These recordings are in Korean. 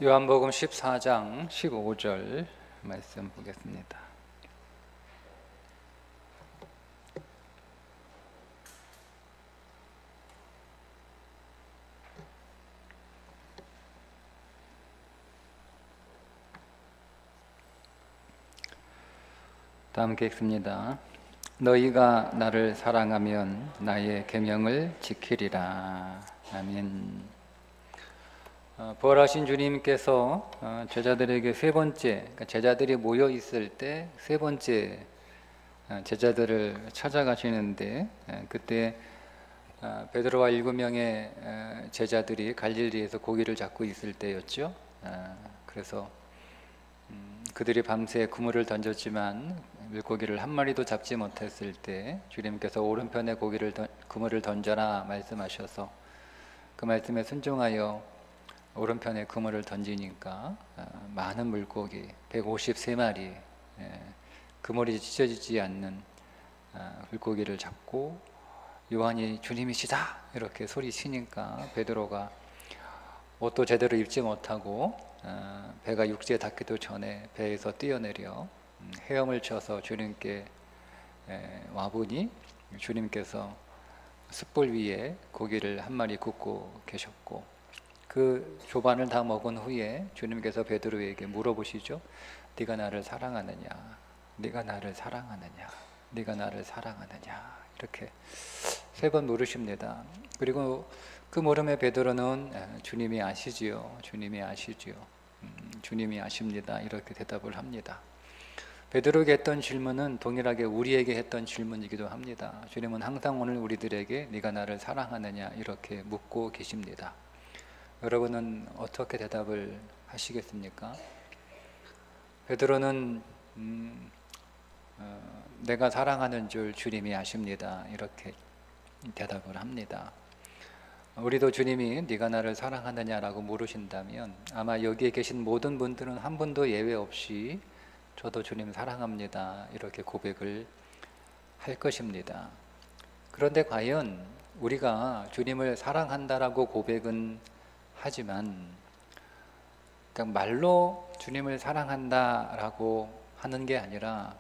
요한복음 14장 15절 말씀 보겠습니다. 다 함께 읽습니다. 너희가 나를 사랑하면 나의 계명을 지키리라. 아멘. 부활하신 주님께서 제자들에게 세 번째, 그러니까 제자들이 모여 있을 때 세 번째 제자들을 찾아가시는데, 그때 베드로와 7명의 제자들이 갈릴리에서 고기를 잡고 있을 때였죠. 그래서 그들이 밤새 그물을 던졌지만 물고기를 한 마리도 잡지 못했을 때 주님께서 오른편에 그물을 던져라 말씀하셔서 그 말씀에 순종하여 오른편에 그물을 던지니까 많은 물고기 153마리, 그물이 찢어지지 않는 물고기를 잡고, 요한이 주님이시다 이렇게 소리치니까 베드로가 옷도 제대로 입지 못하고 배가 육지에 닿기도 전에 배에서 뛰어내려 헤엄을 쳐서 주님께 와보니 주님께서 숯불 위에 고기를 한 마리 굽고 계셨고, 그 조반을 다 먹은 후에 주님께서 베드로에게 물어보시죠. 네가 나를 사랑하느냐? 네가 나를 사랑하느냐? 네가 나를 사랑하느냐? 이렇게 세 번 물으십니다. 그리고 그 물음에 베드로는 주님이 아시지요. 주님이 아시지요. 주님이 아십니다. 이렇게 대답을 합니다. 베드로에게 했던 질문은 동일하게 우리에게 했던 질문이기도 합니다. 주님은 항상 오늘 우리들에게 네가 나를 사랑하느냐 이렇게 묻고 계십니다. 여러분은 어떻게 대답을 하시겠습니까? 베드로는 내가 사랑하는 줄 주님이 아십니다. 이렇게 대답을 합니다. 우리도 주님이 네가 나를 사랑하느냐라고 물으신다면 아마 여기에 계신 모든 분들은 한 분도 예외 없이 저도 주님 사랑합니다. 이렇게 고백을 할 것입니다. 그런데 과연 우리가 주님을 사랑한다라고 고백은 하지만 그냥 말로 주님을 사랑한다라고 하는 게 아니라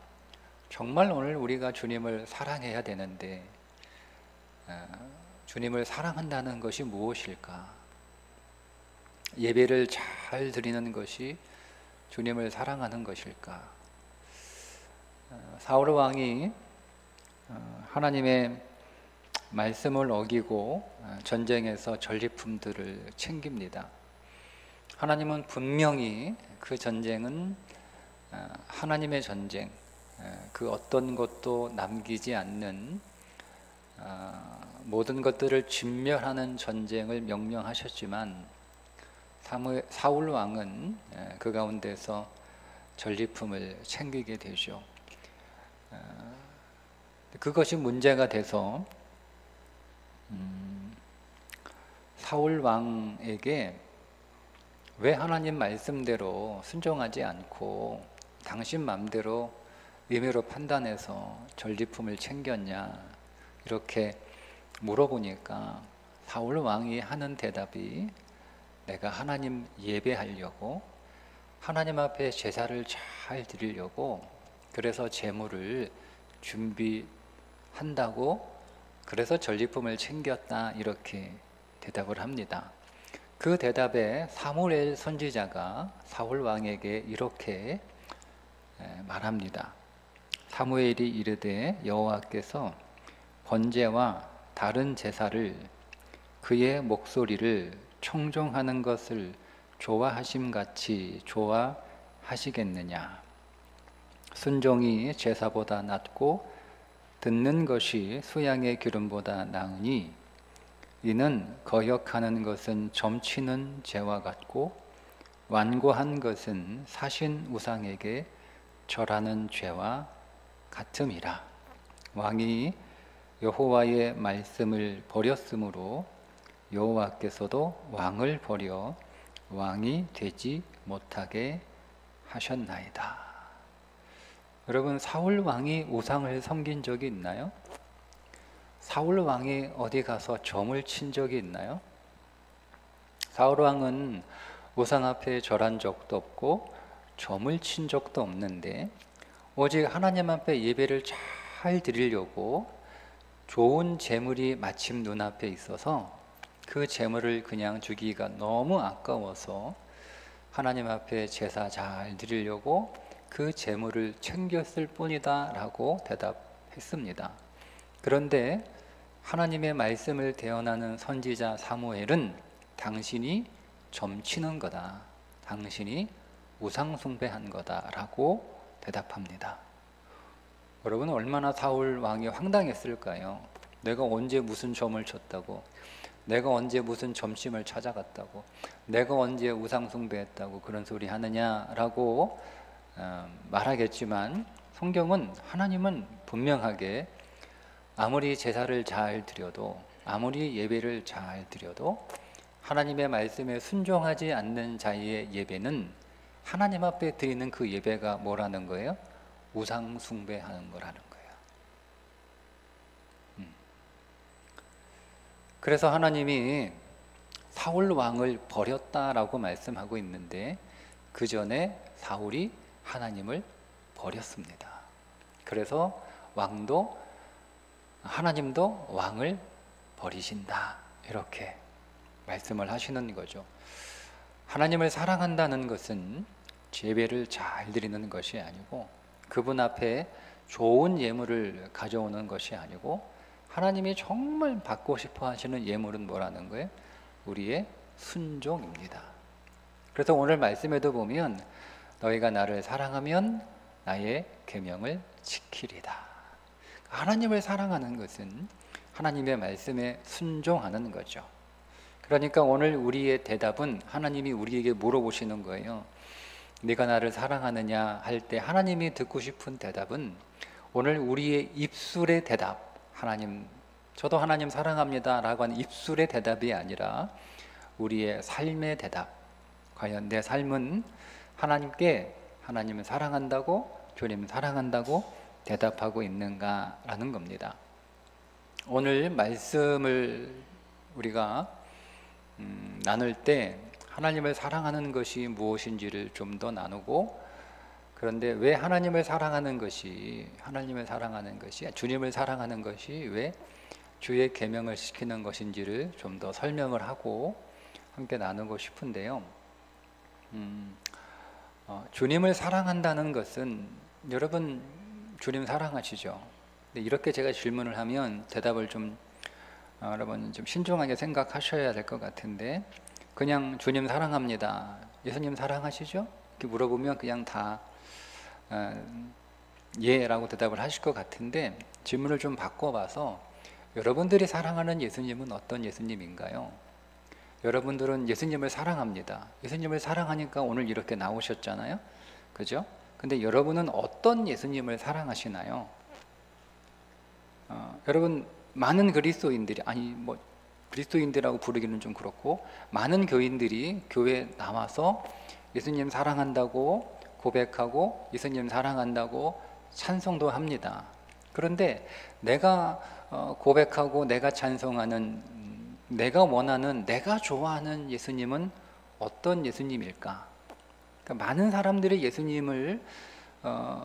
정말 오늘 우리가 주님을 사랑해야 되는데 주님을 사랑한다는 것이 무엇일까? 예배를 잘 드리는 것이 주님을 사랑하는 것일까? 사울 왕이 하나님의 말씀을 어기고 전쟁에서 전리품들을 챙깁니다. 하나님은 분명히 그 전쟁은 하나님의 전쟁, 그 어떤 것도 남기지 않는 모든 것들을 진멸하는 전쟁을 명령하셨지만 사울 왕은 그 가운데서 전리품을 챙기게 되죠. 그것이 문제가 돼서 사울 왕에게 왜 하나님 말씀대로 순종하지 않고 당신 마음대로 임의로 판단해서 전리품을 챙겼냐 이렇게 물어보니까 사울 왕이 하는 대답이 내가 하나님 예배하려고 하나님 앞에 제사를 잘 드리려고 그래서 제물을 준비한다고 그래서 전리품을 챙겼다 이렇게 대답을 합니다. 그 대답에 사무엘 선지자가 사울 왕에게 이렇게 말합니다. 사무엘이 이르되 여호와께서 번제와 다른 제사를 그의 목소리를 청종하는 것을 좋아하심같이 좋아하시겠느냐? 순종이 제사보다 낫고 듣는 것이 수양의 기름보다 나으니 이는 거역하는 것은 점치는 죄와 같고 완고한 것은 사신 우상에게 절하는 죄와 같음이라. 왕이 여호와의 말씀을 버렸으므로 여호와께서도 왕을 버려 왕이 되지 못하게 하셨나이다. 여러분, 사울 왕이 우상을 섬긴 적이 있나요? 사울 왕이 어디 가서 점을 친 적이 있나요? 사울 왕은 우상 앞에 절한 적도 없고 점을 친 적도 없는데 오직 하나님 앞에 예배를 잘 드리려고 좋은 재물이 마침 눈앞에 있어서 그 재물을 그냥 주기가 너무 아까워서 하나님 앞에 제사 잘 드리려고 그 재물을 챙겼을 뿐이다 라고 대답했습니다. 그런데 하나님의 말씀을 대언하는 선지자 사무엘은 당신이 점치는 거다, 당신이 우상 숭배한 거다 라고 대답합니다. 여러분, 얼마나 사울 왕이 황당했을까요? 내가 언제 무슨 점을 쳤다고, 내가 언제 무슨 점심을 찾아갔다고, 내가 언제 우상 숭배했다고 그런 소리 하느냐라고 말하겠지만, 성경은, 하나님은 분명하게 아무리 제사를 잘 드려도, 아무리 예배를 잘 드려도 하나님의 말씀에 순종하지 않는 자의 예배는 하나님 앞에 드리는 그 예배가 뭐라는 거예요? 우상 숭배하는 거라는 거예요. 그래서 하나님이 사울 왕을 버렸다라고 말씀하고 있는데, 그 전에 사울이 하나님을 버렸습니다. 그래서 하나님도 왕을 버리신다, 이렇게 말씀을 하시는 거죠. 하나님을 사랑한다는 것은 예배를 잘 드리는 것이 아니고, 그분 앞에 좋은 예물을 가져오는 것이 아니고, 하나님이 정말 받고 싶어 하시는 예물은 뭐라는 거예요? 우리의 순종입니다. 그래서 오늘 말씀에도 보면 너희가 나를 사랑하면 나의 계명을 지키리다. 하나님을 사랑하는 것은 하나님의 말씀에 순종하는 거죠. 그러니까 오늘 우리의 대답은, 하나님이 우리에게 물어보시는 거예요. 네가 나를 사랑하느냐 할 때 하나님이 듣고 싶은 대답은, 오늘 우리의 입술의 대답, 하나님, 저도 하나님 사랑합니다 라고 하는 입술의 대답이 아니라 우리의 삶의 대답, 과연 내 삶은 하나님께 하나님을 사랑한다고, 주님 사랑한다고 대답하고 있는가라는 겁니다. 오늘 말씀을 우리가 나눌 때 하나님을 사랑하는 것이 무엇인지를 좀 더 나누고, 그런데 왜 하나님을 사랑하는 것이, 주님을 사랑하는 것이 왜 주의 계명을 지키는 것인지를 좀 더 설명을 하고 함께 나누고 싶은데요. 주님을 사랑한다는 것은, 여러분 주님 사랑하시죠? 근데 이렇게 제가 질문을 하면 대답을 여러분 좀 신중하게 생각하셔야 될 것 같은데, 그냥 주님 사랑합니다, 예수님 사랑하시죠? 이렇게 물어보면 그냥 다 예라고 대답을 하실 것 같은데, 질문을 좀 바꿔봐서 여러분들이 사랑하는 예수님은 어떤 예수님인가요? 여러분들은 예수님을 사랑합니다. 예수님을 사랑하니까 오늘 이렇게 나오셨잖아요, 그죠? 근데 여러분은 어떤 예수님을 사랑하시나요? 여러분, 많은 그리스도인들이, 그리스도인들이라고 부르기는 좀 그렇고, 많은 교인들이 교회에 나와서 예수님 사랑한다고 고백하고 예수님 사랑한다고 찬송도 합니다. 그런데 내가 고백하고 내가 찬송하는, 내가 원하는, 내가 좋아하는 예수님은 어떤 예수님일까? 그러니까 많은 사람들이 예수님을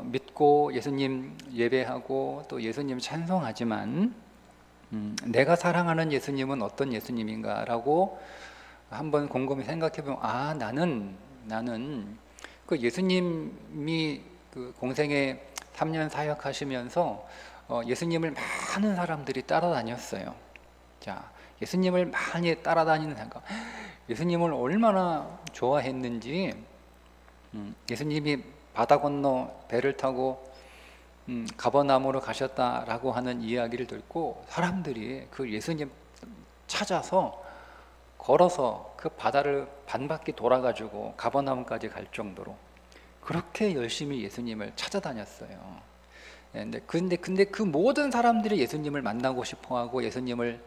믿고 예수님 예배하고 또 예수님 찬송하지만, 내가 사랑하는 예수님은 어떤 예수님인가라고 한번 곰곰이 생각해보면, 나는 그 예수님이 그 공생에 3년 사역하시면서 예수님을 많은 사람들이 따라다녔어요. 자, 예수님을 많이 따라다니는 생각, 예수님을 얼마나 좋아했는지, 예수님이 바다 건너 배를 타고 가버나움으로 가셨다라고 하는 이야기를 듣고 사람들이 그 예수님 찾아서 걸어서 그 바다를 반바퀴 돌아가지고 가버나움까지 갈 정도로 그렇게 열심히 예수님을 찾아다녔어요. 근데 그 모든 사람들이 예수님을 만나고 싶어하고 예수님을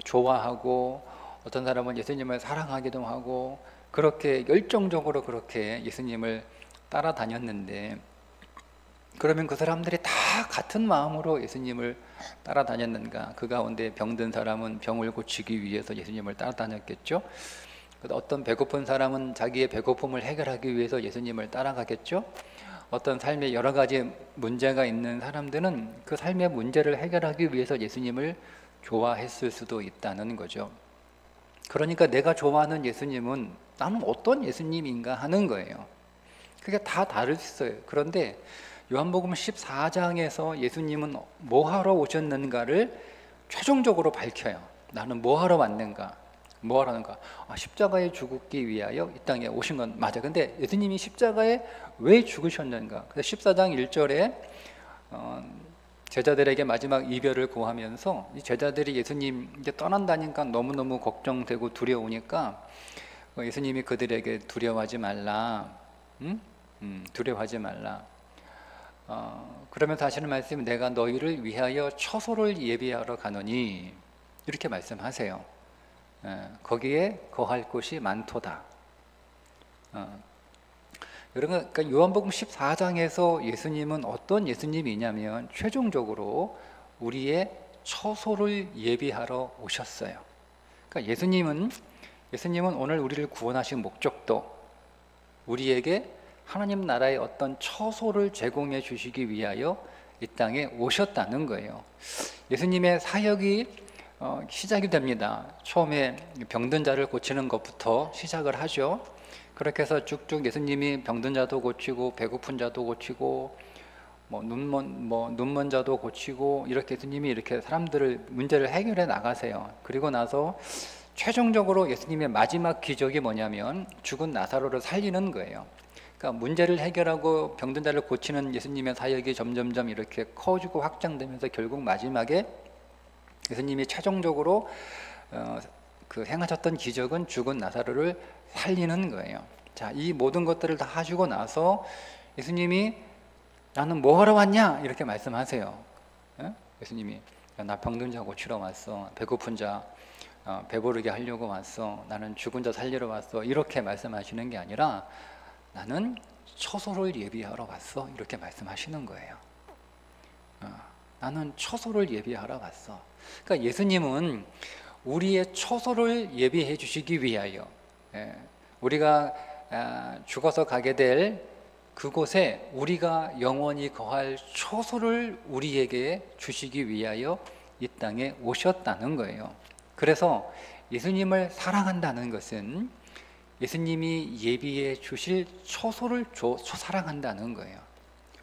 좋아하고, 어떤 사람은 예수님을 사랑하기도 하고, 그렇게 열정적으로 그렇게 예수님을 따라다녔는데, 그러면 그 사람들이 다 같은 마음으로 예수님을 따라다녔는가? 그 가운데 병든 사람은 병을 고치기 위해서 예수님을 따라다녔겠죠. 어떤 배고픈 사람은 자기의 배고픔을 해결하기 위해서 예수님을 따라가겠죠. 어떤 삶에 여러 가지 문제가 있는 사람들은 그 삶의 문제를 해결하기 위해서 예수님을 좋아했을 수도 있다는 거죠. 그러니까 내가 좋아하는 예수님은 나는 어떤 예수님인가 하는 거예요. 그게 다 다를 수 있어요. 그런데 요한복음 14장에서 예수님은 뭐 하러 오셨는가를 최종적으로 밝혀요. 나는 뭐 하러 왔는가? 뭐 하라는가? 십자가에 죽기 위하여 이 땅에 오신 건 맞아. 근데 예수님이 십자가에 왜 죽으셨는가? 그래서 14장 1절에 제자들에게 마지막 이별을 고하면서 이 제자들이 예수님 이제 떠난다니까 너무너무 걱정되고 두려우니까 예수님이 그들에게 두려워하지 말라, 두려워하지 말라. 그러면서 하시는 말씀이 내가 너희를 위하여 처소를 예비하러 가노니 이렇게 말씀하세요. 거기에 거할 곳이 많도다. 여러분, 그러니까 요한복음 14장에서 예수님은 어떤 예수님이냐면 최종적으로 우리의 처소를 예비하러 오셨어요. 그러니까 예수님은 오늘 우리를 구원하신 목적도 우리에게 하나님 나라의 어떤 처소를 제공해 주시기 위하여 이 땅에 오셨다는 거예요. 예수님의 사역이 시작이 됩니다. 처음에 병든 자를 고치는 것부터 시작을 하죠. 그렇게 해서 쭉쭉 예수님이 병든 자도 고치고 배고픈 자도 고치고 눈먼 자도 고치고 이렇게 예수님이 이렇게 사람들을 문제를 해결해 나가세요. 그리고 나서 최종적으로 예수님의 마지막 기적이 뭐냐면 죽은 나사로를 살리는 거예요. 그러니까 문제를 해결하고 병든 자를 고치는 예수님의 사역이 점점점 이렇게 커지고 확장되면서 결국 마지막에 예수님이 최종적으로 행하셨던 기적은 죽은 나사로를 살리는 거예요. 자, 이 모든 것들을 다 하시고 나서 예수님이 나는 뭐 하러 왔냐? 이렇게 말씀하세요. 예수님이 나 병든 자 고치러 왔어. 배고픈 자 배부르게 하려고 왔어. 나는 죽은 자 살리러 왔어. 이렇게 말씀하시는 게 아니라 나는 처소를 예비하러 왔어. 이렇게 말씀하시는 거예요. 나는 처소를 예비하러 왔어. 그러니까 예수님은 우리의 처소를 예비해 주시기 위하여 우리가 죽어서 가게 될 그곳에 우리가 영원히 거할 처소를 우리에게 주시기 위하여 이 땅에 오셨다는 거예요. 그래서 예수님을 사랑한다는 것은 예수님이 예비해 주실 처소를 사랑한다는 거예요.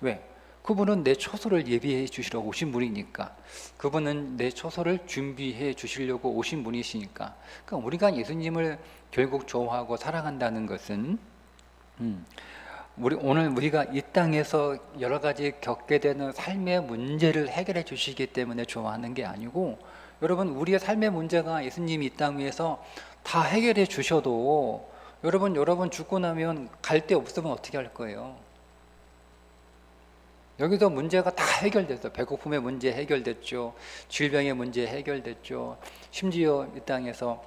왜? 그분은 내 처소를 예비해 주시러 오신 분이니까. 그분은 내 처소를 준비해 주시려고 오신 분이시니까. 그러니까 우리가 예수님을 결국 좋아하고 사랑한다는 것은 오늘 우리가 이 땅에서 여러 가지 겪게 되는 삶의 문제를 해결해 주시기 때문에 좋아하는 게 아니고, 여러분, 우리의 삶의 문제가 예수님이 이 땅 위에서 다 해결해 주셔도 여러분 죽고 나면 갈 데 없으면 어떻게 할 거예요? 여기서 문제가 다 해결됐어. 배고픔의 문제 해결됐죠. 질병의 문제 해결됐죠. 심지어 이 땅에서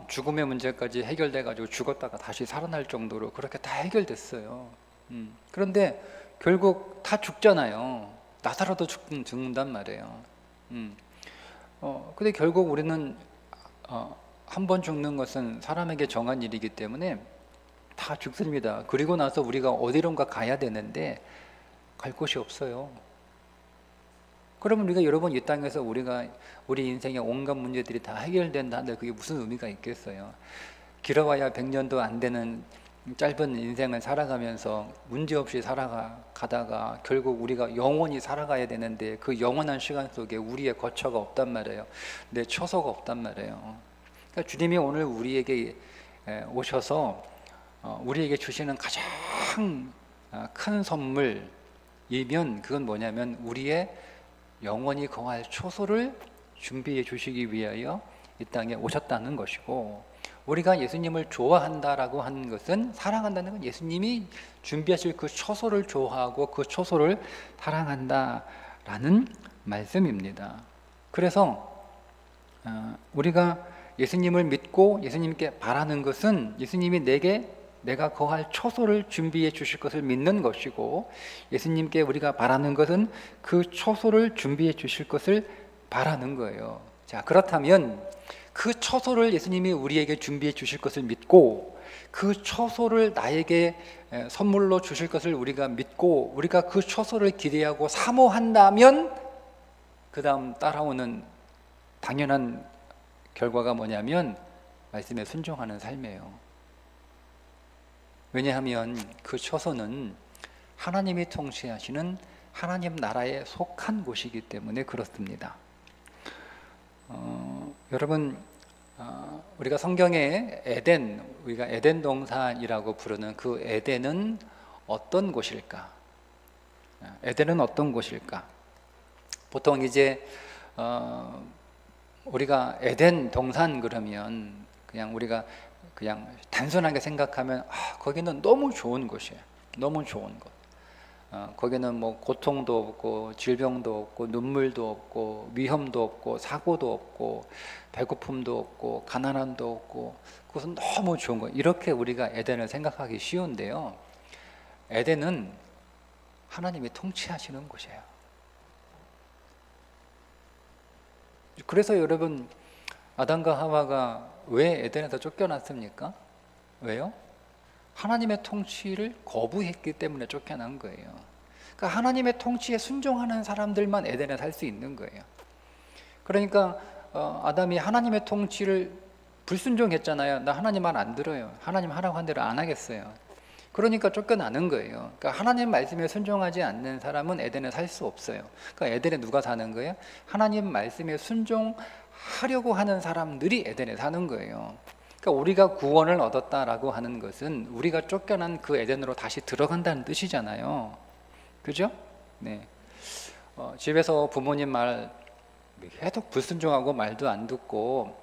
죽음의 문제까지 해결돼가지고 죽었다가 다시 살아날 정도로 그렇게 다 해결됐어요. 그런데 결국 다 죽잖아요. 나사로도 죽는단 말이에요. 근데 결국 우리는 한 번 죽는 것은 사람에게 정한 일이기 때문에 다 죽습니다. 그리고 나서 우리가 어디론가 가야 되는데 갈 곳이 없어요. 그러면 우리가 여러분 이 땅에서 우리 인생의 온갖 문제들이 다 해결된다는데 그게 무슨 의미가 있겠어요? 길어봐야 100년도 안 되는 짧은 인생을 살아가면서 문제없이 살아가다가 결국 우리가 영원히 살아가야 되는데 그 영원한 시간 속에 우리의 거처가 없단 말이에요. 내 처소가 없단 말이에요. 그러니까 주님이 오늘 우리에게 오셔서 우리에게 주시는 가장 큰 선물이면 그건 뭐냐면 우리의 영원히 거할 처소를 준비해 주시기 위하여 이 땅에 오셨다는 것이고, 우리가 예수님을 좋아한다라고 하는 것은, 사랑한다는 건 예수님이 준비하실 그 처소를 좋아하고 그 처소를 사랑한다라는 말씀입니다. 그래서 우리가 예수님을 믿고 예수님께 바라는 것은 예수님이 내가 거할 처소를 준비해 주실 것을 믿는 것이고, 예수님께 우리가 바라는 것은 그 처소를 준비해 주실 것을 바라는 거예요. 자, 그렇다면 그 처소를 예수님이 우리에게 준비해 주실 것을 믿고 그 처소를 나에게 선물로 주실 것을 우리가 믿고 우리가 그 처소를 기대하고 사모한다면 그 다음 따라오는 당연한 결과가 뭐냐면 말씀에 순종하는 삶이에요. 왜냐하면 그 처소는 하나님이 통치하시는 하나님 나라에 속한 곳이기 때문에 그렇습니다. 여러분, 우리가 성경에 우리가 에덴 동산이라고 부르는 그 에덴은 어떤 곳일까? 에덴은 어떤 곳일까? 보통 이제 우리가 에덴 동산 그러면 우리가 단순하게 생각하면 거기는 너무 좋은 곳이에요. 너무 좋은 곳. 거기는 뭐 고통도 없고 질병도 없고 눈물도 없고 위험도 없고 사고도 없고 배고픔도 없고 가난함도 없고 그것은 너무 좋은 거. 이렇게 우리가 에덴을 생각하기 쉬운데요. 에덴은 하나님이 통치하시는 곳이에요. 그래서 여러분, 아담과 하와가 왜 에덴에서 쫓겨났습니까? 왜요? 하나님의 통치를 거부했기 때문에 쫓겨난 거예요. 그러니까 하나님의 통치에 순종하는 사람들만 에덴에 살 수 있는 거예요. 그러니까 아담이 하나님의 통치를 불순종했잖아요. 나 하나님 말 안 들어요. 하나님 하라고 한 대로 안 하겠어요. 그러니까 쫓겨나는 거예요. 그러니까 하나님 말씀에 순종하지 않는 사람은 에덴에 살 수 없어요. 그러니까 에덴에 누가 사는 거예요? 하나님 말씀에 순종하려고 하는 사람들이 에덴에 사는 거예요. 그러니까 우리가 구원을 얻었다라고 하는 것은 우리가 쫓겨난 그 에덴으로 다시 들어간다는 뜻이잖아요. 그죠? 네. 집에서 부모님 말 계속 불순종하고 말도 안 듣고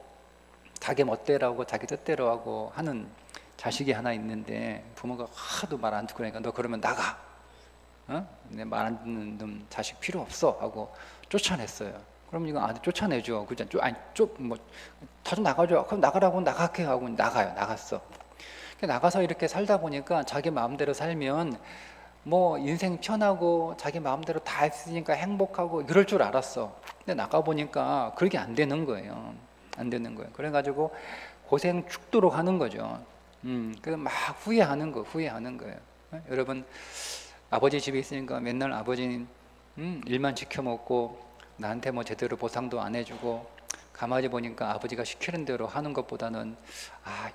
자기 멋대로 하고 자기 뜻대로 하고 하는 자식이 하나 있는데 부모가 하도 말 안 듣고 그러니까 너 그러면 나가. 내 말 안 듣는 놈 자식 필요 없어 하고 쫓아냈어요. 그럼 이거 아들 쫓아내죠. 그죠? 다 좀 나가줘. 그럼 나가라고 나갈게 하고 나갔어. 나가서 이렇게 살다 보니까 자기 마음대로 살면 뭐 인생 편하고 자기 마음대로 다 했으니까 행복하고 이럴 줄 알았어. 근데 나가 보니까 그렇게 안 되는 거예요. 안 되는 거예요. 그래가지고 고생 죽도록 하는 거죠. 그래서 막 후회하는 거예요. 여러분, 아버지 집에 있으니까 맨날 아버지는 일만 지켜 먹고 나한테 뭐 제대로 보상도 안 해주고 가만히 보니까 아버지가 시키는 대로 하는 것보다는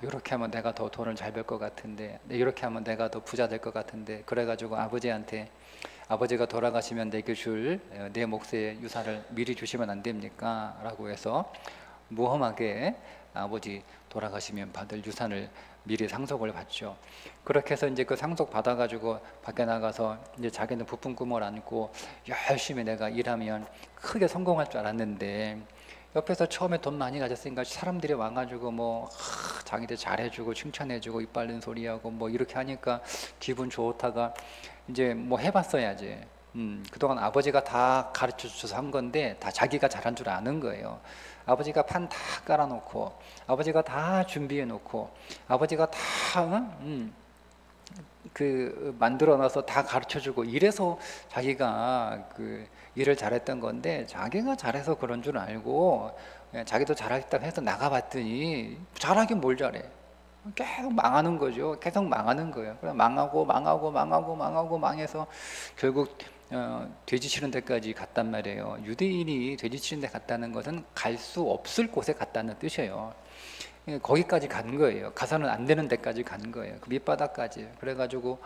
이렇게 하면 내가 더 돈을 잘 벌 것 같은데 이렇게 하면 내가 더 부자 될 것 같은데 그래가지고 아버지한테 아버지가 돌아가시면 내게 줄 내 몫의 유산을 미리 주시면 안 됩니까? 라고 해서 무험하게 아버지 돌아가시면 받을 유산을 미리 상속을 받죠. 그렇게 해서 이제 그 상속 받아가지고 밖에 나가서 이제 자기는 부푼 꿈을 안고 열심히 내가 일하면 크게 성공할 줄 알았는데 옆에서 처음에 돈 많이 가졌으니까 사람들이 와가지고 뭐 자기들 잘해주고 칭찬해주고 입 바른 소리하고 뭐 이렇게 하니까 기분 좋다가 이제 뭐 해봤어야지. 그동안 아버지가 다 가르쳐줘서 한 건데 다 자기가 잘한 줄 아는 거예요. 아버지가 판 다 깔아놓고 아버지가 다 준비해놓고 아버지가 다 만들어놔서 다 가르쳐주고 이래서 자기가 그 일을 잘했던 건데 자기가 잘해서 그런 줄 알고 자기도 잘하겠다고 해서 나가봤더니 잘하긴 뭘 잘해. 계속 망하는 거죠. 계속 망하는 거예요. 그래 망하고 망해서 결국 돼지 치는 데까지 갔단 말이에요. 유대인이 돼지 치는 데 갔다는 것은 갈 수 없을 곳에 갔다는 뜻이에요. 거기까지 간 거예요. 가서는 안 되는 데까지 간 거예요. 그 밑바닥까지. 그래가지고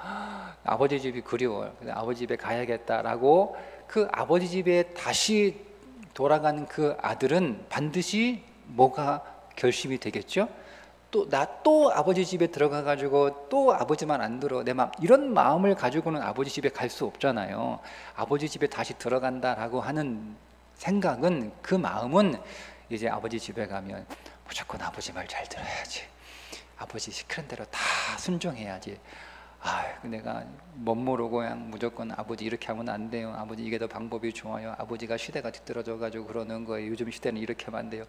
아버지 집이 그리워요. 아버지 집에 가야겠다라고 그 아버지 집에 다시 돌아가는 그 아들은 반드시 뭐가 결심이 되겠죠? 또 아버지 집에 들어가가지고 또 아버지만 안 들어 내 마음 이런 마음을 가지고는 아버지 집에 갈 수 없잖아요. 아버지 집에 다시 들어간다라고 하는 생각은 그 마음은 이제 아버지 집에 가면 무조건 아버지 말 잘 들어야지. 아버지 시키는 대로 다 순종해야지. 내가 못 모르고 그냥 무조건 아버지 이렇게 하면 안 돼요. 아버지 이게 더 방법이 좋아요. 아버지가 시대가 뒤떨어져가지고 그러는 거예요. 요즘 시대는 이렇게 하면 안 돼요.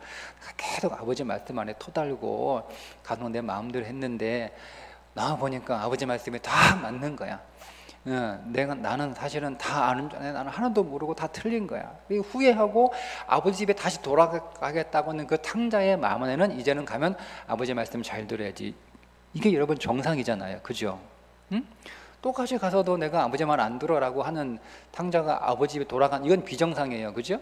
계속 아버지 말씀 안에 토달고 간혹 내 마음대로 했는데 나와 보니까 아버지 말씀이 다 맞는 거야. 나는 사실은 다 아는 줄 아는데 나는 하나도 모르고 다 틀린 거야. 후회하고 아버지 집에 다시 돌아가겠다고는 그 탕자의 마음 안에는 이제는 가면 아버지 말씀 잘 들어야지. 이게 여러분 정상이잖아요. 그죠? 응? 똑같이 가서도 내가 아버지 말 안 들어라고 하는 탕자가 아버지 집에 돌아간, 이건 비정상이에요. 그죠?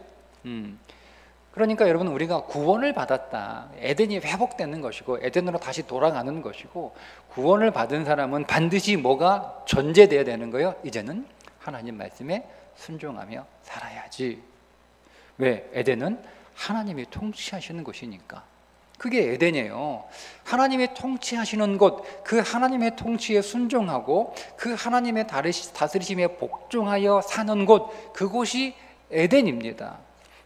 그러니까 여러분, 우리가 구원을 받았다, 에덴이 회복되는 것이고 에덴으로 다시 돌아가는 것이고, 구원을 받은 사람은 반드시 뭐가 전제돼야 되는 거예요? 이제는 하나님 말씀에 순종하며 살아야지. 왜? 에덴은 하나님이 통치하시는 곳이니까. 그게 에덴이에요. 하나님이 통치하시는 곳, 그 하나님의 통치에 순종하고 그 하나님의 다스리심에 복종하여 사는 곳, 그곳이 에덴입니다.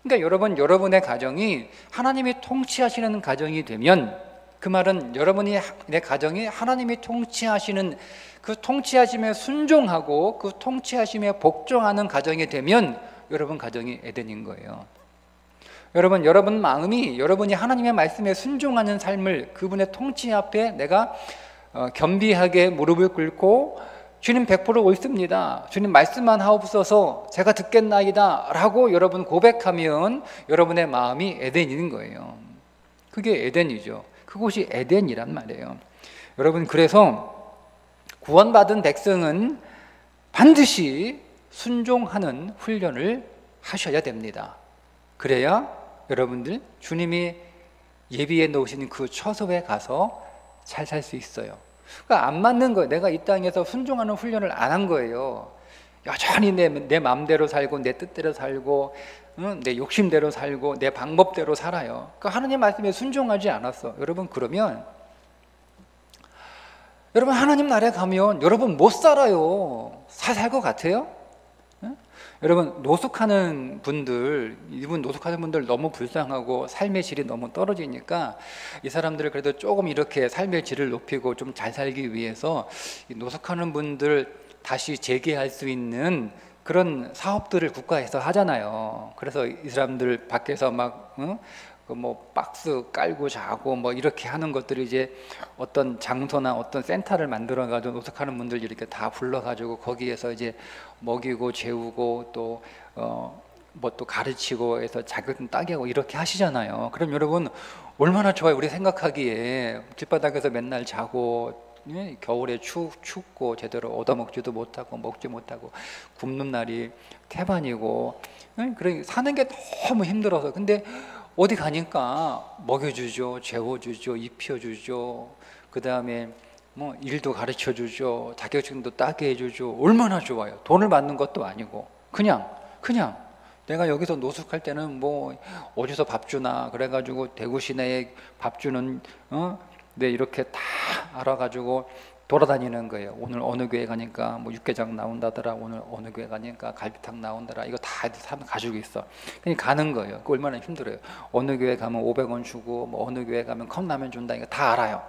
그러니까 여러분, 여러분의 가정이 하나님이 통치하시는 가정이 되면, 그 말은 여러분이, 내 가정이 하나님이 통치하시는 그 통치하심에 순종하고 그 통치하심에 복종하는 가정이 되면 여러분 가정이 에덴인 거예요. 여러분 마음이, 여러분이 하나님의 말씀에 순종하는 삶을, 그분의 통치 앞에 내가 겸비하게 무릎을 꿇고 주님 100% 옳습니다, 주님 말씀만 하옵소서, 제가 듣겠나이다 라고 여러분 고백하면 여러분의 마음이 에덴인 거예요. 그게 에덴이죠. 그곳이 에덴이란 말이에요. 여러분, 그래서 구원받은 백성은 반드시 순종하는 훈련을 하셔야 됩니다. 그래야 여러분들 주님이 예비해 놓으신 그 처소에 가서 잘 살 수 있어요. 그러니까 안 맞는 거예요. 내가 이 땅에서 순종하는 훈련을 안 한 거예요. 여전히 내 마음대로 살고 내 뜻대로 살고 내 욕심대로 살고 내 방법대로 살아요. 그러니까 하나님 말씀에 순종하지 않았어. 여러분, 그러면 여러분 하나님 나라에 가면 여러분 못 살아요. 살 것 같아요? 여러분, 노숙하는 분들, 이분 노숙하는 분들 너무 불쌍하고 삶의 질이 너무 떨어지니까 이 사람들을 그래도 조금 이렇게 삶의 질을 높이고 좀 잘 살기 위해서 이 노숙하는 분들 다시 재개할 수 있는 그런 사업들을 국가에서 하잖아요. 그래서 이 사람들 밖에서 막 뭐 박스 깔고 자고 뭐 이렇게 하는 것들이 이제 어떤 장소나 어떤 센터를 만들어 가지고 노숙하는 분들 이렇게 다 불러 가지고 거기에서 이제 먹이고 재우고 또 뭐 또 가르치고 해서 자격증 따게 하고 이렇게 하시잖아요. 그럼 여러분 얼마나 좋아요. 우리 생각하기에 길바닥에서 맨날 자고 겨울에 춥고 제대로 얻어먹지도 못하고 먹지 못하고 굶는 날이 태반이고, 그래 사는 게 너무 힘들어서. 근데 어디 가니까 먹여주죠, 재워주죠, 입혀주죠, 그 다음에 뭐 일도 가르쳐주죠, 자격증도 따게 해주죠. 얼마나 좋아요. 돈을 받는 것도 아니고 그냥 내가 여기서 노숙할 때는 뭐 어디서 밥 주나 그래가지고 대구 시내에 밥 주는 네, 이렇게 다 알아가지고 돌아다니는 거예요. 오늘 어느 교회 가니까 뭐 육개장 나온다더라, 오늘 어느 교회 가니까 갈비탕 나온다더라, 이거 다 가지고 있어. 그냥 가는 거예요. 그 얼마나 힘들어요. 어느 교회 가면 500원 주고 뭐 어느 교회 가면 컵라면 준다, 이거 다 알아요.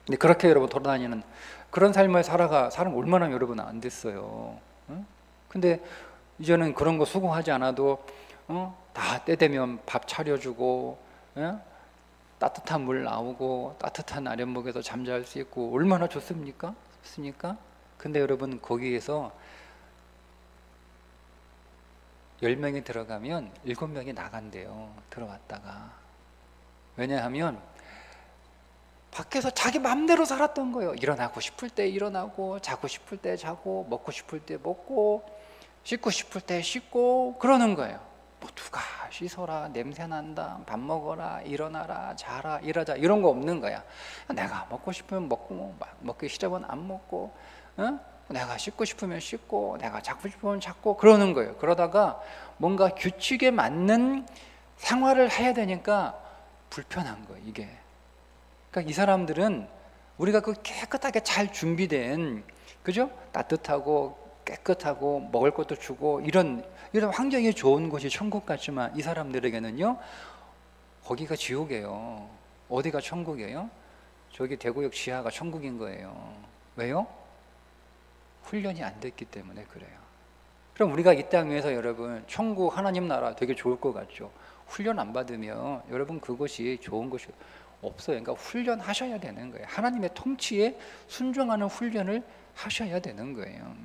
근데 그렇게 여러분 돌아다니는 그런 삶을 사람 얼마나 여러분 안 됐어요. 근데 이제는 그런 거 수고하지 않아도 다 때 되면 밥 차려주고 따뜻한 물 나오고 따뜻한 아랫목에서 잠잘 수 있고 얼마나 좋습니까? 근데 여러분, 거기에서 10명이 들어가면 7명이 나간대요. 들어왔다가. 왜냐하면 밖에서 자기 마음대로 살았던 거예요. 일어나고 싶을 때 일어나고, 자고 싶을 때 자고, 먹고 싶을 때 먹고, 씻고 싶을 때 씻고 그러는 거예요. 뭐 누가 씻어라, 냄새난다, 밥 먹어라, 일어나라, 자라, 이러자, 이런 거 없는 거야. 내가 먹고 싶으면 먹고, 먹기 싫으면 안 먹고, 내가 씻고 싶으면 씻고, 내가 자고 싶으면 자고 그러는 거예요. 그러다가 뭔가 규칙에 맞는 생활을 해야 되니까 불편한 거예요, 이게. 그러니까 이 사람들은 우리가 그 깨끗하게 잘 준비된, 그죠? 따뜻하고 깨끗하고 먹을 것도 주고 이런 환경이 좋은 곳이 천국 같지만 이 사람들에게는요, 거기가 지옥이에요. 어디가 천국이에요? 저기 대구역 지하가 천국인 거예요. 왜요? 훈련이 안 됐기 때문에 그래요. 그럼 우리가 이 땅 위에서 여러분 천국 하나님 나라 되게 좋을 것 같죠? 훈련 안 받으면 여러분 그것이 좋은 것이 없어요. 그러니까 훈련하셔야 되는 거예요. 하나님의 통치에 순종하는 훈련을 하셔야 되는 거예요.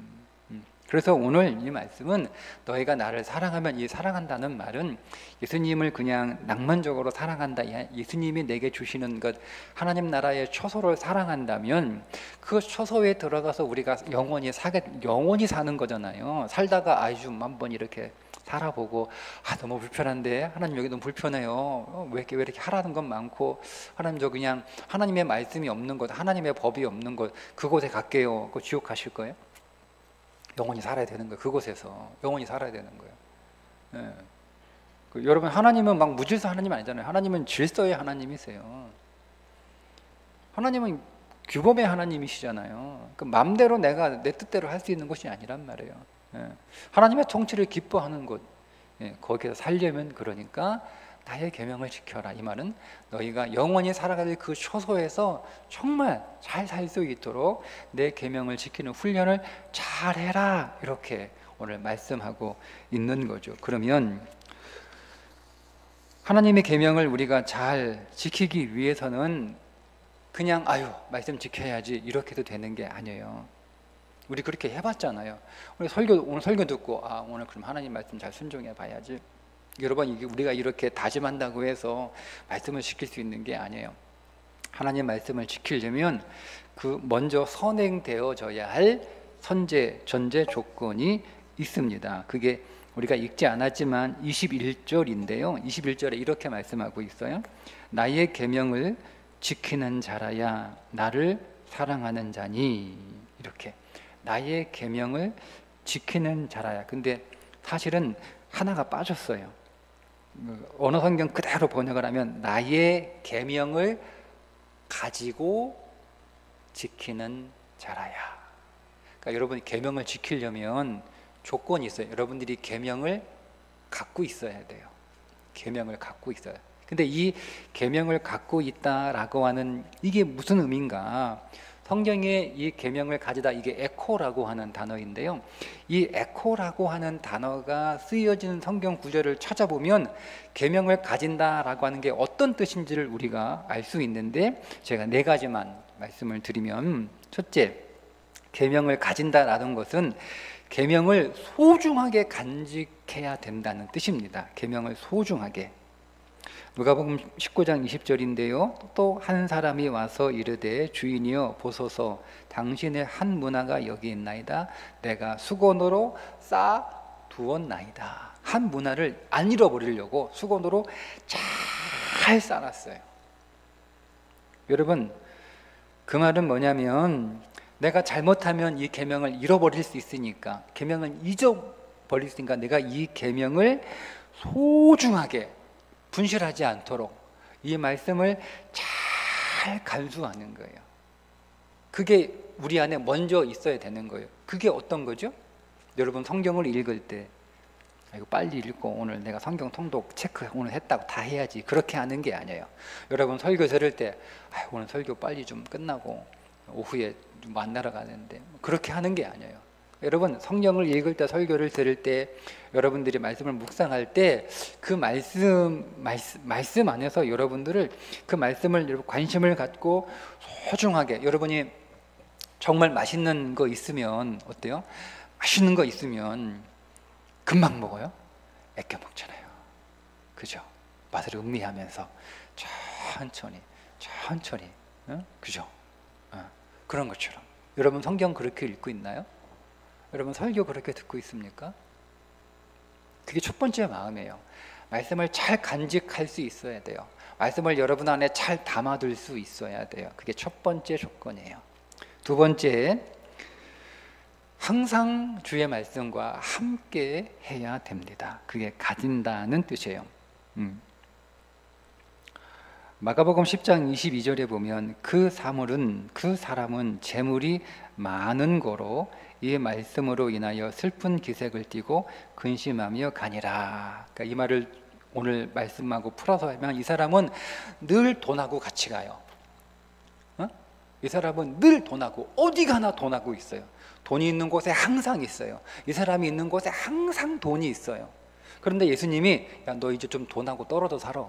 그래서 오늘 이 말씀은 너희가 나를 사랑하면, 이 사랑한다는 말은 예수님을 그냥 낭만적으로 사랑한다, 예수님이 내게 주시는 것, 하나님 나라의 처소를 사랑한다면 그 처소에 들어가서 우리가 영원히 사는 거잖아요. 살다가 아주 한번 이렇게 살아보고, 너무 불편한데, 하나님 여기 너무 불편해요, 왜 이렇게 하라는 건 많고, 하나님 저 그냥 하나님의 말씀이 없는 곳, 하나님의 법이 없는 곳, 그곳에 갈게요. 그 지옥 가실 거예요? 영원히 살아야 되는 거예요. 그곳에서 영원히 살아야 되는 거예요. 여러분, 하나님은 막 무질서 하나님 아니잖아요. 하나님은 질서의 하나님이세요. 하나님은 규범의 하나님이시잖아요. 그 마음대로 내가 내 뜻대로 할 수 있는 것이 아니란 말이에요. 하나님의 통치를 기뻐하는 곳, 거기서 살려면, 그러니까 나의 계명을 지켜라. 이 말은 너희가 영원히 살아갈 그 처소에서 정말 잘 살 수 있도록 내 계명을 지키는 훈련을 잘 해라, 이렇게 오늘 말씀하고 있는 거죠. 그러면 하나님의 계명을 우리가 잘 지키기 위해서는 그냥 말씀 지켜야지 이렇게 해도 되는 게 아니에요. 우리 그렇게 해봤잖아요. 오늘 설교 듣고 오늘 그럼 하나님 말씀 잘 순종해 봐야지. 여러분, 이게 우리가 이렇게 다짐한다고 해서 말씀을 지킬 수 있는 게 아니에요. 하나님 말씀을 지키려면 그 먼저 선행되어져야 할 전제 조건이 있습니다. 그게 우리가 읽지 않았지만 21절인데요. 21절에 이렇게 말씀하고 있어요. 나의 계명을 지키는 자라야 나를 사랑하는 자니. 이렇게 나의 계명을 지키는 자라야. 근데 사실은 하나가 빠졌어요. 언어 성경 그대로 번역을 하면 나의 계명을 가지고 지키는 자라야. 그러니까 여러분이 계명을 지키려면 조건이 있어요. 여러분들이 계명을 갖고 있어야 돼요. 계명을 갖고 있어요. 근데 이 계명을 갖고 있다라고 하는 이게 무슨 의미인가? 성경에 이 계명을 가지다, 이게 에코라고 하는 단어인데요. 이 에코라고 하는 단어가 쓰여진 성경 구절을 찾아보면 계명을 가진다라고 하는 게 어떤 뜻인지를 우리가 알 수 있는데, 제가 4가지만 말씀을 드리면, 첫째, 계명을 가진다라는 것은 계명을 소중하게 간직해야 된다는 뜻입니다. 계명을 소중하게. 누가복음 19장 20절인데요. 또 한 사람이 와서 이르되 주인이여 보소서, 당신의 한 문화가 여기 있나이다. 내가 수건으로 싸 두었나이다. 한 문화를 안 잃어버리려고 수건으로 잘 싸놨어요. 여러분, 그 말은 뭐냐면 내가 잘못하면 이 계명을 잃어버릴 수 있으니까, 계명을 잊어버릴 수 있으니까 내가 이 계명을 소중하게, 분실하지 않도록 이 말씀을 잘 간수하는 거예요. 그게 우리 안에 먼저 있어야 되는 거예요. 그게 어떤 거죠? 여러분, 성경을 읽을 때 이거 빨리 읽고 오늘 내가 성경 통독 체크 오늘 했다고 다 해야지, 그렇게 하는 게 아니에요. 여러분, 설교 들을 때 오늘 설교 빨리 좀 끝나고 오후에 좀 만나러 가는데, 그렇게 하는 게 아니에요. 여러분, 성경을 읽을 때, 설교를 들을 때, 여러분들이 말씀을 묵상할 때 그 말씀 안에서 여러분들을, 그 말씀을 관심을 갖고 소중하게, 여러분이 정말 맛있는 거 있으면 어때요? 맛있는 거 있으면 금방 먹어요? 아껴 먹잖아요. 그죠? 맛을 음미하면서 천천히 그죠? 그런 것처럼 여러분, 성경 그렇게 읽고 있나요? 여러분, 설교 그렇게 듣고 있습니까? 그게 첫 번째 마음이에요. 말씀을 잘 간직할 수 있어야 돼요. 말씀을 여러분 안에 잘 담아둘 수 있어야 돼요. 그게 첫 번째 조건이에요. 두 번째, 항상 주의 말씀과 함께 해야 됩니다. 그게 가진다는 뜻이에요. 마가복음 10장 22절에 보면 그 사람은 재물이 많은 거로 이 말씀으로 인하여 슬픈 기색을 띠고 근심하며 가니라. 그러니까 이 말을 오늘 말씀하고 풀어서 하면, 이 사람은 늘 돈하고 같이 가요. 이 사람은 늘 돈하고, 어디 가나 돈하고 있어요. 돈이 있는 곳에 항상 있어요. 이 사람이 있는 곳에 항상 돈이 있어요. 그런데 예수님이 너 이제 좀 돈하고 떨어져 살아.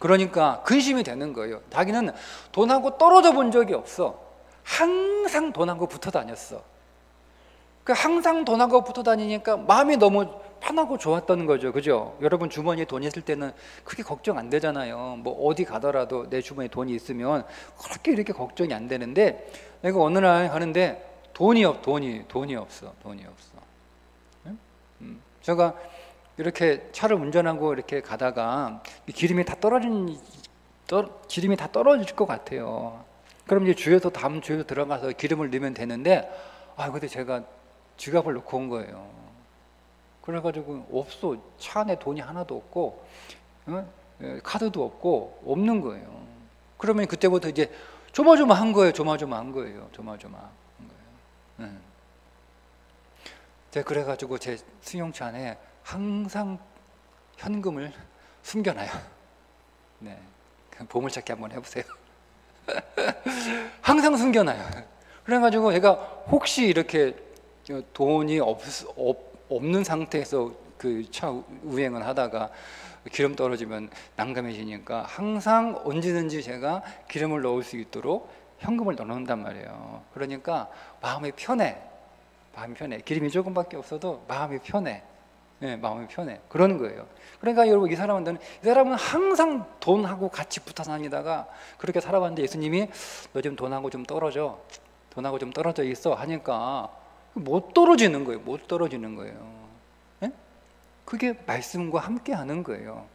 그러니까 근심이 되는 거예요. 자기는 돈하고 떨어져 본 적이 없어. 항상 돈하고 붙어 다녔어. 그 항상 돈하고 붙어 다니니까 마음이 너무 편하고 좋았던 거죠. 그죠? 여러분 주머니에 돈이 있을 때는 크게 걱정 안 되잖아요. 뭐 어디 가더라도 내 주머니에 돈이 있으면 그렇게 이렇게 걱정이 안 되는데, 내가 어느 날 가는데 돈이 없어. 응? 제가 이렇게 차를 운전하고 이렇게 가다가 기름이 다 떨어질 것 같아요. 그럼 이제 다음 주유소 들어가서 기름을 넣으면 되는데, 근데 제가 지갑을 놓고 온 거예요. 그래가지고 없어. 차 안에 돈이 하나도 없고, 카드도 없고 없는 거예요. 그러면 그때부터 이제 조마조마한 거예요. 제가 그래가지고 제 승용차 안에 항상 현금을 숨겨놔요. 네, 보물찾기 한번 해보세요. 항상 숨겨놔요. 그래가지고 제가 혹시 이렇게 돈이 없는 상태에서 그 차 우행을 하다가 기름 떨어지면 난감해지니까 항상 언제든지 제가 기름을 넣을 수 있도록 현금을 넣어놓는단 말이에요. 그러니까 마음이 편해. 기름이 조금밖에 없어도 마음이 편해. 네, 마음이 편해. 그러는 거예요. 그러니까 여러분, 이 사람은 항상 돈하고 같이 붙어 다니다가 그렇게 살아봤는데, 예수님이 너 지금 돈하고 좀 떨어져 있어 하니까 못 떨어지는 거예요. 네? 그게 말씀과 함께 하는 거예요.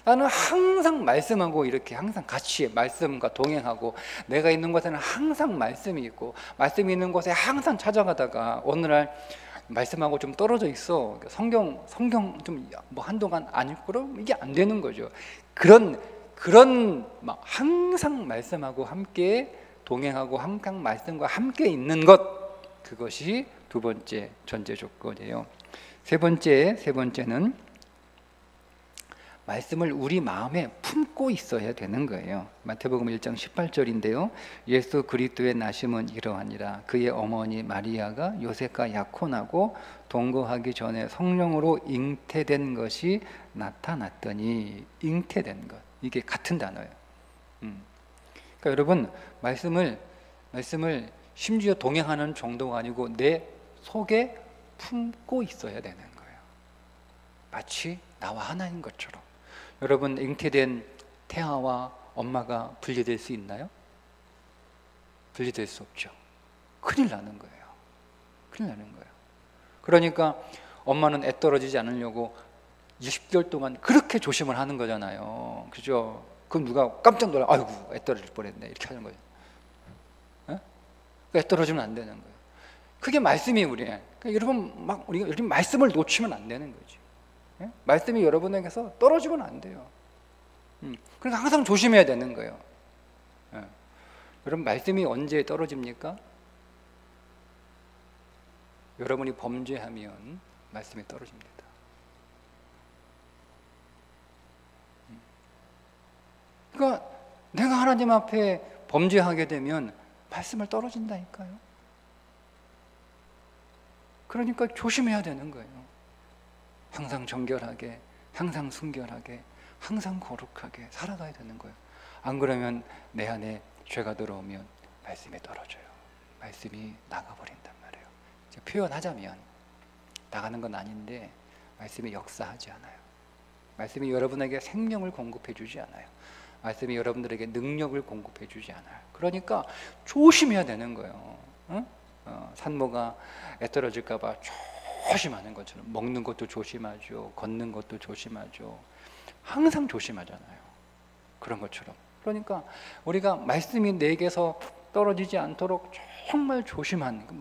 나는 항상 말씀하고 이렇게 항상 같이 말씀과 동행하고, 내가 있는 곳에는 항상 말씀이 있고, 말씀이 있는 곳에 항상 찾아가다가 어느 날 말씀하고 좀 떨어져 있어. 성경 좀 뭐 한동안 안 읽고 그럼 이게 안 되는 거죠. 그런 막 항상 말씀하고 함께 동행하고 항상 말씀과 함께 있는 것, 그것이 두 번째 전제 조건이에요. 세 번째는 말씀을 우리 마음에 품고 있어야 되는 거예요. 마태복음 1장 18절인데요. 예수 그리스도의 나심은 이러하니라. 그의 어머니 마리아가 요셉과 약혼하고 동거하기 전에 성령으로 잉태된 것이 나타났더니. 잉태된 것, 이게 같은 단어예요. 그러니까 여러분, 말씀을 심지어 동행하는 정도가 아니고 내 속에 품고 있어야 되는 거예요. 마치 나와 하나인 것처럼. 여러분, 잉태된 태아와 엄마가 분리될 수 있나요? 분리될 수 없죠. 큰일 나는 거예요. 그러니까 엄마는 애 떨어지지 않으려고 20개월 동안 그렇게 조심을 하는 거잖아요. 그죠? 그럼 누가 깜짝 놀라, 아이고 애 떨어질 뻔했네, 이렇게 하는 거예요. 애 떨어지면 안 되는 거예요. 그게 말씀이 우리의. 그러니까 여러분, 우리가 말씀을 놓치면 안 되는 거지. 말씀이 여러분에게서 떨어지면 안 돼요. 그러니까 항상 조심해야 되는 거예요. 여러분, 말씀이 언제 떨어집니까? 여러분이 범죄하면 말씀이 떨어집니다. 그러니까 내가 하나님 앞에 범죄하게 되면 말씀을 떨어진다니까요. 그러니까 조심해야 되는 거예요. 항상 정결하게, 항상 순결하게, 항상 거룩하게 살아가야 되는 거예요. 안 그러면 내 안에 죄가 들어오면 말씀이 떨어져요. 말씀이 나가버린단 말이에요. 표현하자면, 나가는 건 아닌데 말씀이 역사하지 않아요. 말씀이 여러분에게 생명을 공급해 주지 않아요. 말씀이 여러분들에게 능력을 공급해 주지 않아요. 그러니까 조심해야 되는 거예요. 산모가 애 떨어질까 봐 조심하는 것처럼 먹는 것도 조심하죠. 걷는 것도 조심하죠. 항상 조심하잖아요. 그런 것처럼. 그러니까 우리가 말씀이 내게서 떨어지지 않도록 정말 조심한 그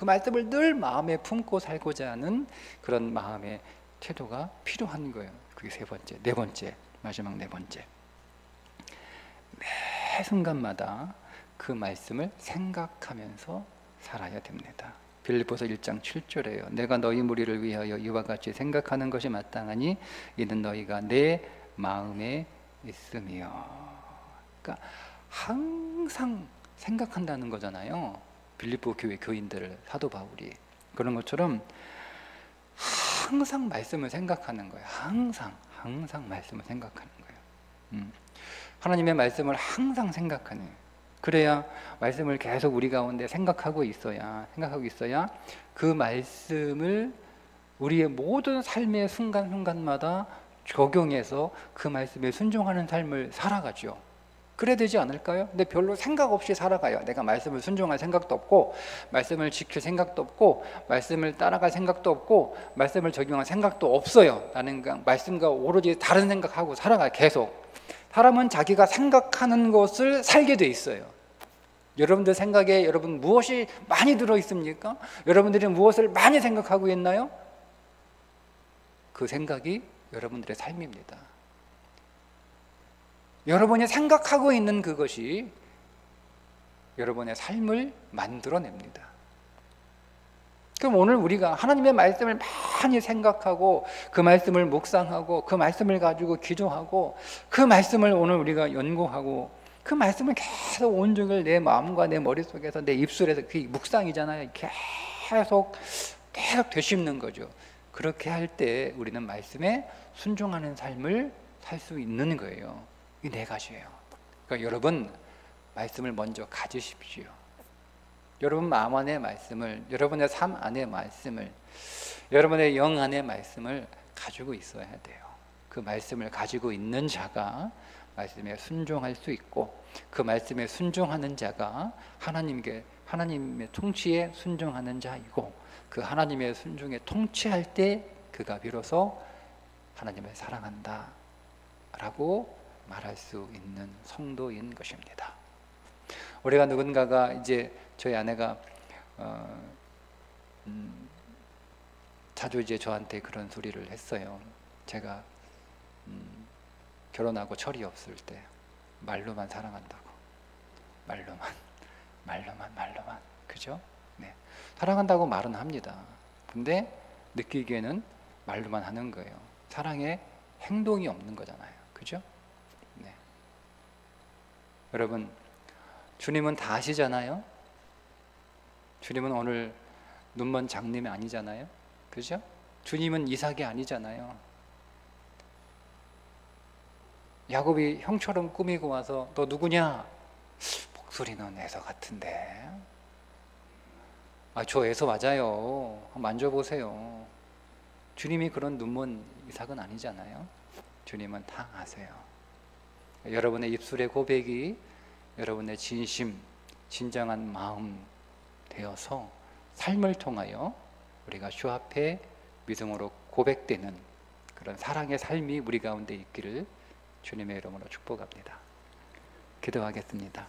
말씀을 늘 마음에 품고 살고자 하는 그런 마음의 태도가 필요한 거예요. 그게 세 번째. 네 번째, 마지막 네 번째. 매 순간마다 그 말씀을 생각하면서 살아야 됩니다. 빌립보서 1장 7절에요. 내가 너희 무리를 위하여 이와 같이 생각하는 것이 마땅하니 이는 너희가 내 마음에 있으며. 그러니까 항상 생각한다는 거잖아요. 빌립보 교회 교인들을 사도 바울이. 그런 것처럼 항상 말씀을 생각하는 거예요. 항상 말씀을 생각하는 거예요. 하나님의 말씀을 항상 생각하는. 그래야 말씀을 계속 우리 가운데 생각하고 있어야 그 말씀을 우리의 모든 삶의 순간순간마다 적용해서 그 말씀에 순종하는 삶을 살아가죠. 그래야 되지 않을까요? 근데 별로 생각 없이 살아가요. 내가 말씀을 순종할 생각도 없고, 말씀을 지킬 생각도 없고, 말씀을 따라갈 생각도 없고, 말씀을 적용할 생각도 없어요. 나는 그냥 말씀과 오로지 다른 생각하고 살아가요. 계속. 사람은 자기가 생각하는 것을 살게 돼 있어요. 여러분들 생각에 여러분 무엇이 많이 들어 있습니까? 여러분들이 무엇을 많이 생각하고 있나요? 그 생각이 여러분들의 삶입니다. 여러분이 생각하고 있는 그것이 여러분의 삶을 만들어냅니다. 그럼 오늘 우리가 하나님의 말씀을 많이 생각하고 그 말씀을 묵상하고 그 말씀을 가지고 기도하고 그 말씀을 오늘 우리가 연구하고 그 말씀을 계속 온종일 내 마음과 내 머릿속에서 내 입술에서 그 묵상이잖아요. 계속 되씹는 거죠. 그렇게 할 때 우리는 말씀에 순종하는 삶을 살 수 있는 거예요. 이 네 가지예요. 그러니까 여러분 말씀을 먼저 가지십시오. 여러분 마음 안의 말씀을, 여러분의 삶 안의 말씀을, 여러분의 영 안의 말씀을 가지고 있어야 돼요. 그 말씀을 가지고 있는 자가 말씀에 순종할 수 있고, 그 말씀에 순종하는 자가 하나님의 통치에 순종하는 자이고, 그 하나님의 순종에 통치할 때 그가 비로소 하나님을 사랑한다 라고 말할 수 있는 성도인 것입니다. 우리가 누군가가 이제 저희 아내가 자주 이제 저한테 그런 소리를 했어요. 제가 결혼하고 철이 없을 때 말로만 사랑한다고, 말로만, 그죠? 네, 사랑한다고 말은 합니다. 근데 느끼기에는 말로만 하는 거예요. 사랑에 행동이 없는 거잖아요, 그죠? 네. 여러분, 주님은 다 아시잖아요. 주님은 오늘 눈먼 장님이 아니잖아요, 그죠? 주님은 이삭이 아니잖아요. 야곱이 형처럼 꾸미고 와서 너 누구냐? 목소리는 에서 같은데. 저 에서 맞아요. 만져보세요. 주님이 그런 눈먼 이삭은 아니잖아요. 주님은 다 아세요. 여러분의 입술의 고백이 여러분의 진심, 진정한 마음 되어서 삶을 통하여 우리가 주 앞에 믿음으로 고백되는 그런 사랑의 삶이 우리 가운데 있기를 주님의 이름으로 축복합니다. 기도하겠습니다.